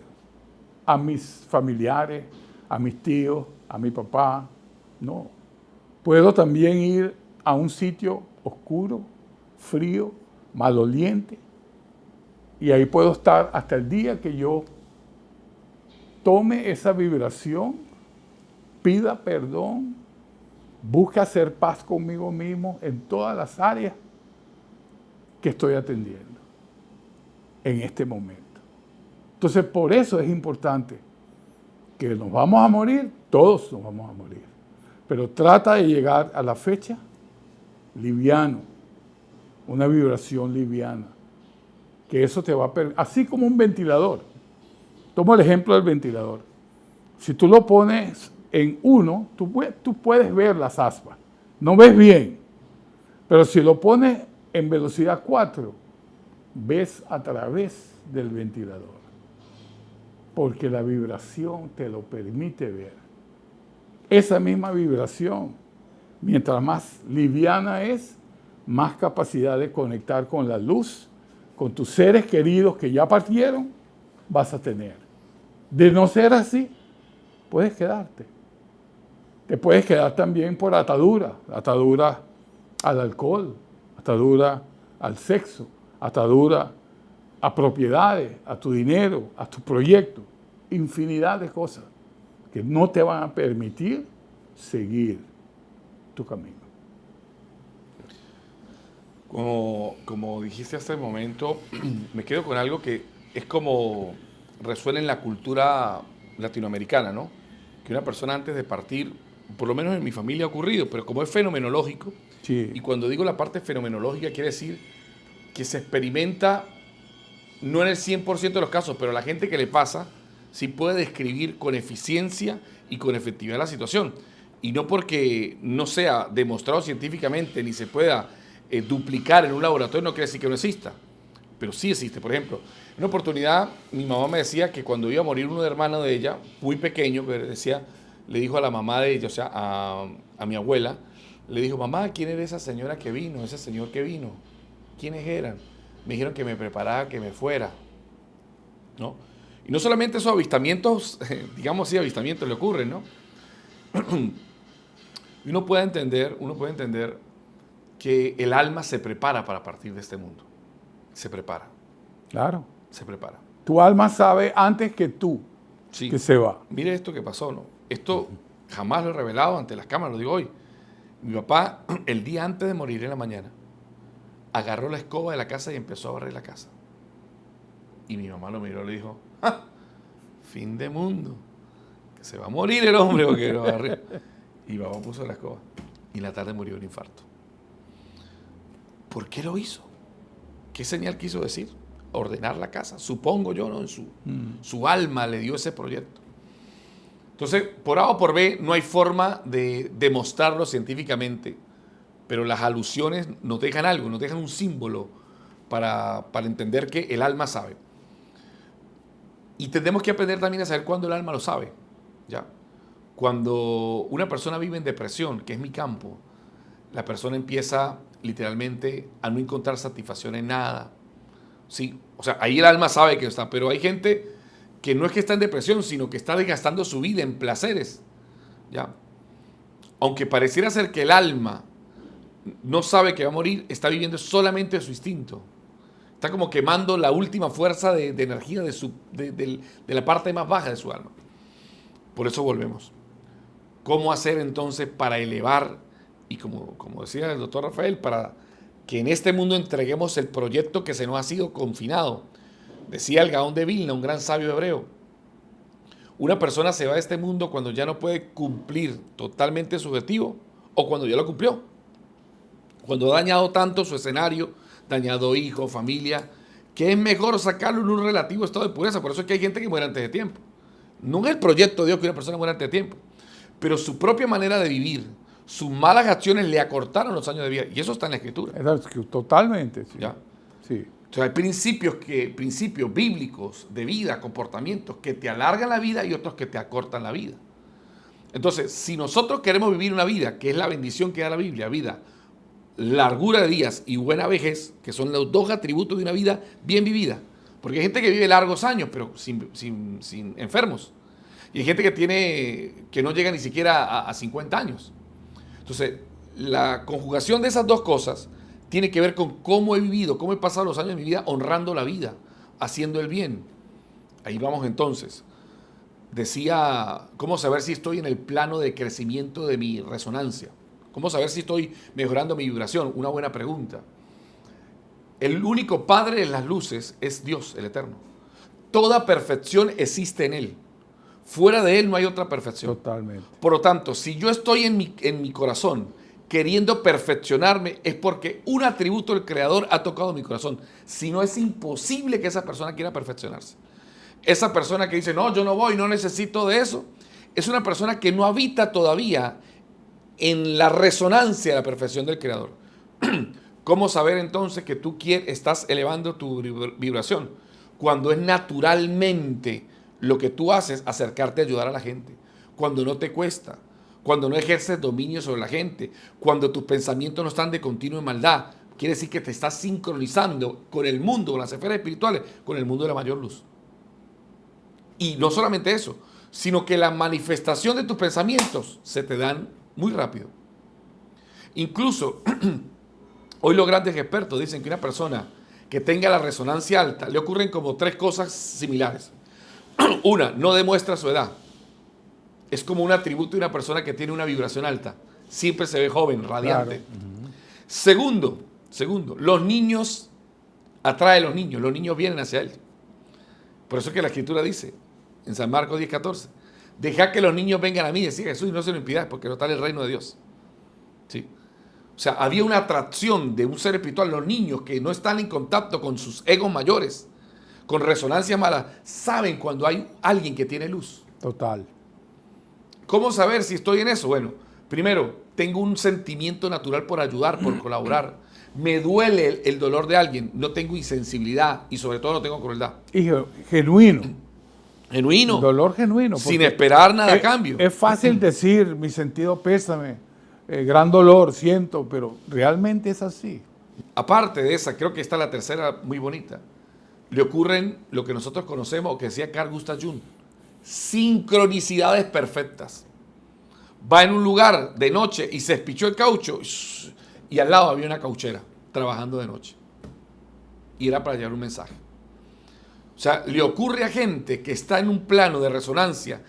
a mis familiares, a mis tíos, a mi papá. No. Puedo también ir a un sitio oscuro, frío, maloliente, y ahí puedo estar hasta el día que yo tome esa vibración, pida perdón, busque hacer paz conmigo mismo en todas las áreas que estoy atendiendo en este momento. Entonces, por eso es importante que nos vamos a morir, todos nos vamos a morir. Pero trata de llegar a la fecha liviano, una vibración liviana, que eso te va a permitir, así como un ventilador. Tomo el ejemplo del ventilador. Si tú lo pones en 1, tú puedes ver las aspas, no ves bien, pero si lo pones en velocidad 4, ves a través del ventilador, porque la vibración te lo permite ver. Esa misma vibración, mientras más liviana es, más capacidad de conectar con la luz, con tus seres queridos que ya partieron, vas a tener. De no ser así, puedes quedarte. Te puedes quedar también por atadura al alcohol, atadura al sexo, atadura a propiedades, a tu dinero, a tu proyecto, infinidad de cosas que no te van a permitir seguir tu camino. Como dijiste hace un momento, me quedo con algo que es como resuena en la cultura latinoamericana, ¿no? Que una persona antes de partir, por lo menos en mi familia ha ocurrido, pero como es fenomenológico, Sí. y cuando digo la parte fenomenológica quiere decir que se experimenta, no en el 100% de los casos, pero la gente que le pasa sí puede describir con eficiencia y con efectividad la situación. Y no porque no sea demostrado científicamente ni se pueda duplicar en un laboratorio, no quiere decir que no exista. Pero sí existe. Por ejemplo, en una oportunidad mi mamá me decía que cuando iba a morir un hermano de ella, muy pequeño, que decía, le dijo a la mamá de ella, o sea, a mi abuela, le dijo, mamá, ¿quién era esa señora que vino, ese señor que vino? ¿Quiénes eran? Me dijeron que me preparara, que me fuera, ¿no? Y no solamente esos avistamientos, digamos así, avistamientos le ocurren, ¿no? Uno puede entender que el alma se prepara para partir de este mundo. Se prepara. Claro. Se prepara. Tu alma sabe antes que tú Sí. que se va. Mire esto que pasó, ¿no? Esto jamás lo he revelado ante las cámaras, lo digo hoy. Mi papá, el día antes de morir en la mañana, agarró la escoba de la casa y empezó a barrer la casa. Y mi mamá lo miró y le dijo, ¡ah! fin de mundo, que se va a morir el hombre porque no va arriba. Y papá puso la escoba. Y en la tarde murió de un infarto. ¿Por qué lo hizo? ¿Qué señal quiso decir? Ordenar la casa, supongo yo, ¿no? En su alma le dio ese proyecto. Entonces, por A o por B, no hay forma de demostrarlo científicamente, pero las alusiones nos dejan algo, nos dejan un símbolo para entender que el alma sabe. Y tenemos que aprender también a saber cuándo el alma lo sabe, ¿ya? Cuando una persona vive en depresión, que es mi campo, la persona empieza literalmente a no encontrar satisfacción en nada. Sí, o sea, ahí el alma sabe que está, pero hay gente que no es que está en depresión, sino que está desgastando su vida en placeres, ¿ya? Aunque pareciera ser que el alma no sabe que va a morir, está viviendo solamente su instinto. Está como quemando la última fuerza de energía de la parte más baja de su alma. Por eso volvemos. ¿Cómo hacer entonces para elevar, y como decía el doctor Rafael, para que en este mundo entreguemos el proyecto que se nos ha sido confinado? Decía el Gaón de Vilna, un gran sabio hebreo, una persona se va de este mundo cuando ya no puede cumplir totalmente su objetivo o cuando ya lo cumplió. Cuando ha dañado tanto su escenario, dañado hijos, familia, que es mejor sacarlo en un relativo estado de pureza. Por eso es que hay gente que muere antes de tiempo. No es el proyecto de Dios que una persona muera antes de tiempo, pero su propia manera de vivir, sus malas acciones le acortaron los años de vida. Y eso está en la Escritura. Totalmente. Sí. ¿Ya? Sí. O sea, hay principios bíblicos de vida, comportamientos que te alargan la vida y otros que te acortan la vida. Entonces, si nosotros queremos vivir una vida, que es la bendición que da la Biblia, vida, largura de días y buena vejez, que son los dos atributos de una vida bien vivida. Porque hay gente que vive largos años, pero sin enfermos. Y hay gente que no llega ni siquiera a 50 años. Entonces, la conjugación de esas dos cosas tiene que ver con cómo he vivido, cómo he pasado los años de mi vida honrando la vida, haciendo el bien. Ahí vamos entonces. Decía, ¿cómo saber si estoy en el plano de crecimiento de mi resonancia? ¿Cómo saber si estoy mejorando mi vibración? Una buena pregunta. El único Padre de las luces es Dios, el Eterno. Toda perfección existe en Él. Fuera de Él no hay otra perfección. Totalmente. Por lo tanto, si yo estoy en mi corazón queriendo perfeccionarme, es porque un atributo del Creador ha tocado mi corazón. Si no, es imposible que esa persona quiera perfeccionarse. Esa persona que dice, no, yo no voy, no necesito de eso, es una persona que no habita todavía en la resonancia de la perfección del Creador. ¿Cómo saber entonces que tú estás elevando tu vibración? Cuando es naturalmente lo que tú haces acercarte a ayudar a la gente. Cuando no te cuesta. Cuando no ejerces dominio sobre la gente. Cuando tus pensamientos no están de continua maldad. Quiere decir que te estás sincronizando con el mundo, con las esferas espirituales, con el mundo de la mayor luz. Y no solamente eso, sino que la manifestación de tus pensamientos se te dan muy rápido. Incluso, hoy los grandes expertos dicen que una persona que tenga la resonancia alta, le ocurren como 3 cosas similares. Una, no demuestra su edad. Es como un atributo de una persona que tiene una vibración alta. Siempre se ve joven, radiante. Claro. Segundo, los niños, atrae a los niños vienen hacia él. Por eso es que la Escritura dice, en San Marcos 10:14, deja que los niños vengan a mí, decía Jesús, y no se lo impidáis, porque no está en el reino de Dios. ¿Sí? O sea, había una atracción de un ser espiritual. Los niños que no están en contacto con sus egos mayores, con resonancia mala, saben cuando hay alguien que tiene luz. Total. ¿Cómo saber si estoy en eso? Bueno, primero, tengo un sentimiento natural por ayudar, por colaborar. Me duele el dolor de alguien, no tengo insensibilidad y sobre todo no tengo crueldad. Y genuino. Genuino. Dolor genuino. Sin esperar nada a cambio. Es fácil decir, mi sentido pésame, gran dolor siento, pero realmente es así. Aparte de esa, creo que está la tercera muy bonita. Le ocurren lo que nosotros conocemos, o que decía Carl Gustav Jung, sincronicidades perfectas. Va en un lugar de noche y se espichó el caucho y al lado había una cauchera trabajando de noche. Y era para llevar un mensaje. O sea, le ocurre a gente que está en un plano de resonancia.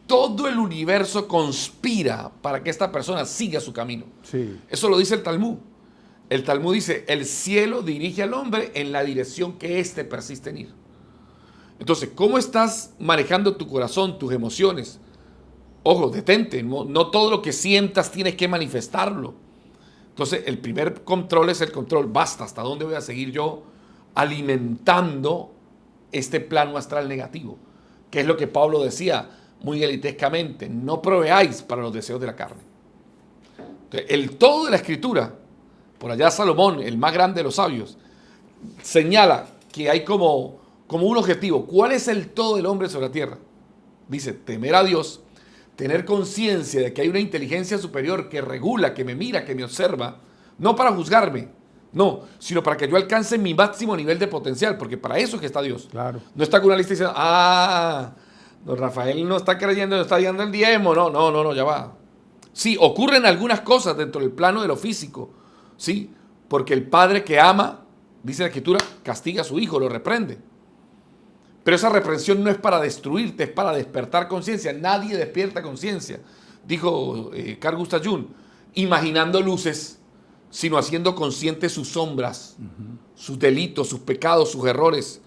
Todo el universo conspira para que esta persona siga su camino. Sí. Eso lo dice el Talmud. El Talmud dice, el cielo dirige al hombre en la dirección que éste persiste en ir. Entonces, ¿cómo estás manejando tu corazón, tus emociones? Ojo, detente, no todo lo que sientas tienes que manifestarlo. Entonces, el primer control es el control. Basta, ¿hasta dónde voy a seguir yo alimentando este plano astral negativo? Que es lo que Pablo decía muy elitescamente: no proveáis para los deseos de la carne. Entonces, el todo de la Escritura, por allá Salomón, el más grande de los sabios, señala que hay como un objetivo. ¿Cuál es el todo del hombre sobre la tierra? Dice, temer a Dios, tener conciencia de que hay una inteligencia superior que regula, que me mira, que me observa, no para juzgarme, no, sino para que yo alcance mi máximo nivel de potencial, porque para eso es que está Dios. Claro. No está con una lista diciendo, don Rafael no está creyendo, no está dando el diezmo, no, ya va. Sí, ocurren algunas cosas dentro del plano de lo físico, sí, porque el padre que ama, dice la Escritura, castiga a su hijo, lo reprende. Pero esa reprensión no es para destruirte, es para despertar conciencia. Nadie despierta conciencia, dijo Carl Gustav Jung, imaginando luces, sino haciendo conscientes sus sombras, sus delitos, sus pecados, sus errores.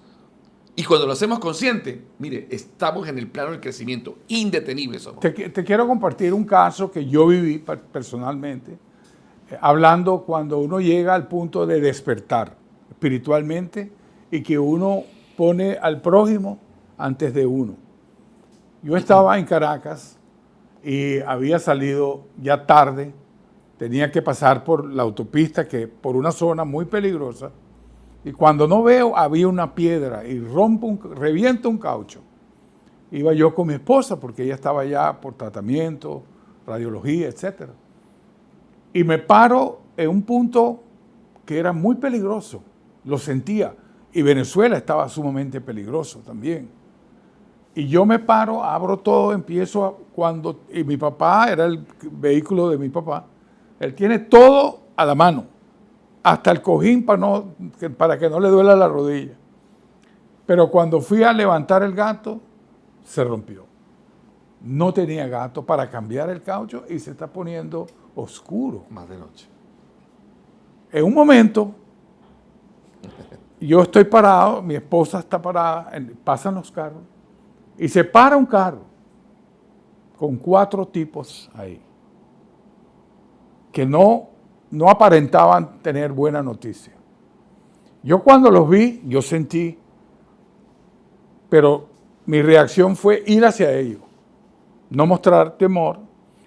Y cuando lo hacemos consciente, mire, estamos en el plano del crecimiento, indetenible somos. Te quiero compartir un caso que yo viví personalmente, hablando cuando uno llega al punto de despertar espiritualmente y que uno pone al prójimo antes de uno. Yo estaba en Caracas y había salido ya tarde, tenía que pasar por la autopista, por una zona muy peligrosa, y cuando no veo había una piedra y reviento un caucho. Iba yo con mi esposa porque ella estaba ya por tratamiento, radiología, etc. Y me paro en un punto que era muy peligroso, lo sentía. Y Venezuela estaba sumamente peligroso también. Y yo me paro, abro todo, y mi papá, era el vehículo de mi papá, él tiene todo a la mano, hasta el cojín para que no le duela la rodilla. Pero cuando fui a levantar el gato, se rompió. No tenía gato para cambiar el caucho y se está poniendo oscuro. Más de noche. En un momento, yo estoy parado, mi esposa está parada, pasan los carros, y se para un carro con 4 tipos ahí, que no aparentaban tener buena noticia. Yo cuando los vi, yo sentí, pero mi reacción fue ir hacia ellos, no mostrar temor.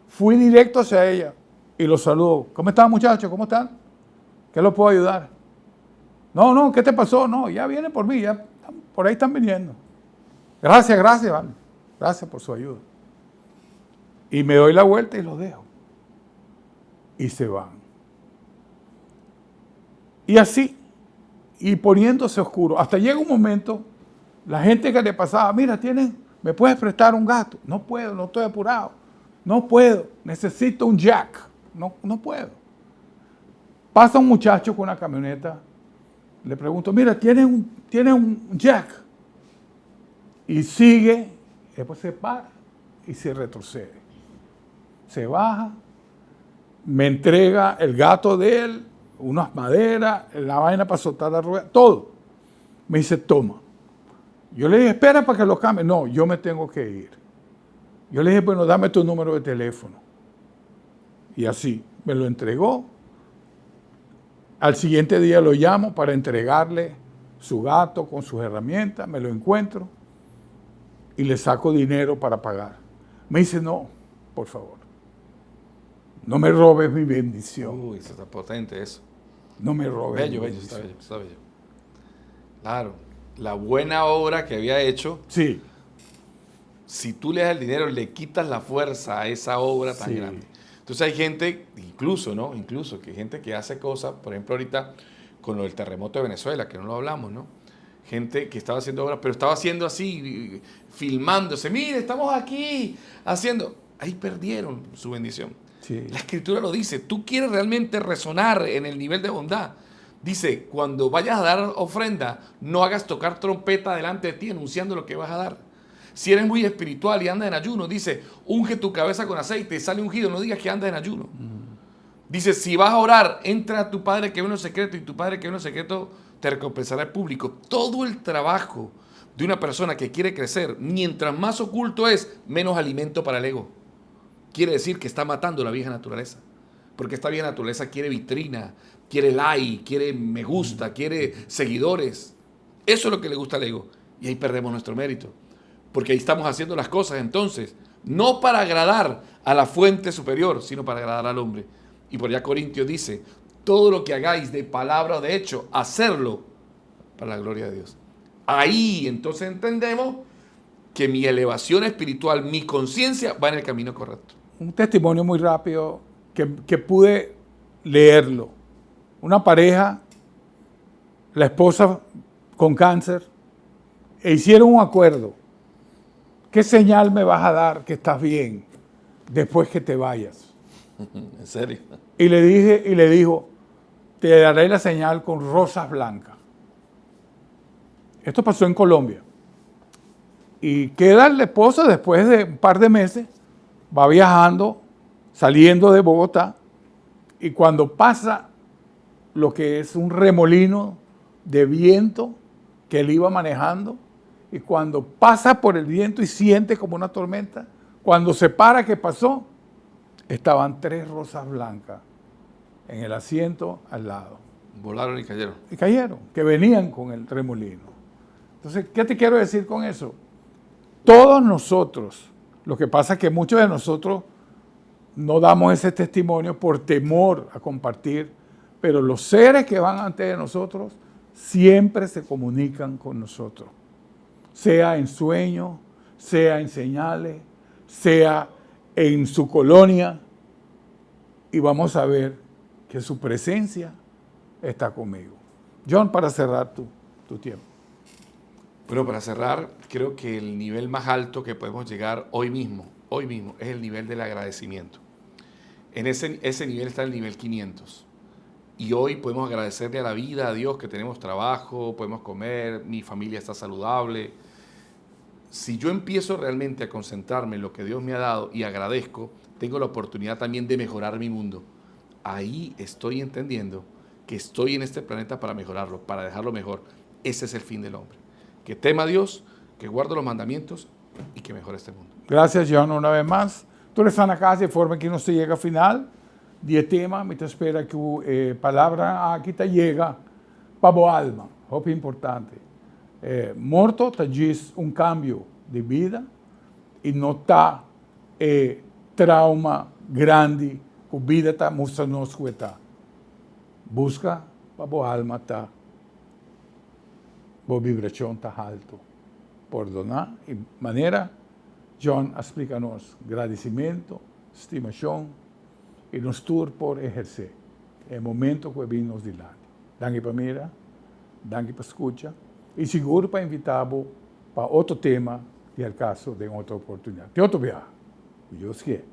Fui directo hacia ella y los saludo. ¿Cómo están, muchachos? ¿Cómo están? ¿Qué los puedo ayudar? No, ¿qué te pasó? No, ya vienen por mí, ya por ahí están viniendo. Gracias, vale. Gracias por su ayuda. Y me doy la vuelta y los dejo. Y se van. Y así, y poniéndose oscuro. Hasta llega un momento, la gente que le pasaba, mira, ¿me puedes prestar un gato? No puedo, no estoy apurado. No puedo, necesito un jack. No puedo. Pasa un muchacho con una camioneta. Le pregunto, mira, ¿tienes un jack? Y sigue, después se para y se retrocede. Se baja, me entrega el gato de él, unas maderas, la vaina para soltar la rueda, todo. Me dice, toma. Yo le dije, espera para que lo cambie. No, yo me tengo que ir. Yo le dije, bueno, dame tu número de teléfono. Y así, me lo entregó. Al siguiente día lo llamo para entregarle su gato con sus herramientas, me lo encuentro y le saco dinero para pagar. Me dice, no, por favor, no me robes mi bendición. Uy, eso está potente eso. No me robes Bello, está bello. Claro, la buena obra que había hecho, sí. Si tú le das el dinero, le quitas la fuerza a esa obra tan grande. Entonces hay gente, incluso que gente que hace cosas, por ejemplo ahorita con lo del terremoto de Venezuela, que no lo hablamos, ¿no? Gente que estaba haciendo obras, pero estaba haciendo así, filmándose, mire, estamos aquí haciendo. Ahí perdieron su bendición. Sí. La Escritura lo dice, tú quieres realmente resonar en el nivel de bondad. Dice, cuando vayas a dar ofrenda, no hagas tocar trompeta delante de ti anunciando lo que vas a dar. Si eres muy espiritual y andas en ayuno, dice, unge tu cabeza con aceite y sale ungido, no digas que andas en ayuno. Dice, si vas a orar, entra a tu Padre que ve en lo secreto y tu Padre que ve en lo secreto te recompensará el público. Todo el trabajo de una persona que quiere crecer, mientras más oculto es, menos alimento para el ego. Quiere decir que está matando la vieja naturaleza. Porque esta vieja naturaleza quiere vitrina, quiere like, quiere me gusta, quiere seguidores. Eso es lo que le gusta al ego. Y ahí perdemos nuestro mérito. Porque ahí estamos haciendo las cosas entonces, no para agradar a la fuente superior, sino para agradar al hombre. Y por allá Corintios dice, todo lo que hagáis de palabra o de hecho, hacerlo para la gloria de Dios. Ahí entonces entendemos que mi elevación espiritual, mi conciencia va en el camino correcto. Un testimonio muy rápido que pude leerlo. Una pareja, la esposa con cáncer, e hicieron un acuerdo. ¿Qué señal me vas a dar que estás bien después que te vayas? ¿En serio? Y le dijo, te daré la señal con rosas blancas. Esto pasó en Colombia. Y queda la esposa después de un par de meses, va viajando, saliendo de Bogotá, y cuando pasa lo que es un remolino de viento que él iba manejando, y cuando pasa por el viento y siente como una tormenta, cuando se para, ¿qué pasó? Estaban 3 rosas blancas en el asiento al lado. Volaron y cayeron. Y cayeron, que venían con el remolino. Entonces, ¿qué te quiero decir con eso? Todos nosotros, lo que pasa es que muchos de nosotros no damos ese testimonio por temor a compartir, pero los seres que van antes de nosotros siempre se comunican con nosotros, sea en sueños, sea en señales, sea en su colonia, y vamos a ver que su presencia está conmigo. John, para cerrar tu tiempo. Bueno, para cerrar, creo que el nivel más alto que podemos llegar hoy mismo, es el nivel del agradecimiento. En ese nivel está el nivel 500. Y hoy podemos agradecerle a la vida, a Dios, que tenemos trabajo, podemos comer, mi familia está saludable. Si yo empiezo realmente a concentrarme en lo que Dios me ha dado y agradezco, tengo la oportunidad también de mejorar mi mundo. Ahí estoy entendiendo que estoy en este planeta para mejorarlo, para dejarlo mejor. Ese es el fin del hombre. Que tema a Dios, que guarde los mandamientos y que mejore este mundo. Gracias, John, una vez más. Tú estás na casa de forma que não se chega ao final de tema, me espera que a palavra aqui te chega para a boa alma. Muito importante. Morto te diz cambio de vida e não está trauma grande que a vida está mostrando que está. Busca para a boa alma está. Boa vibração está alto. Perdonar e maneira, John explica-nos agradecimento, estimação e nos tour por exercer. É o momento que vimos de lá. Danke para mira, danke para escuta e seguro para invitar-vos para outro tema e, ao caso, de outra oportunidade. De outro viagem. Deus quer.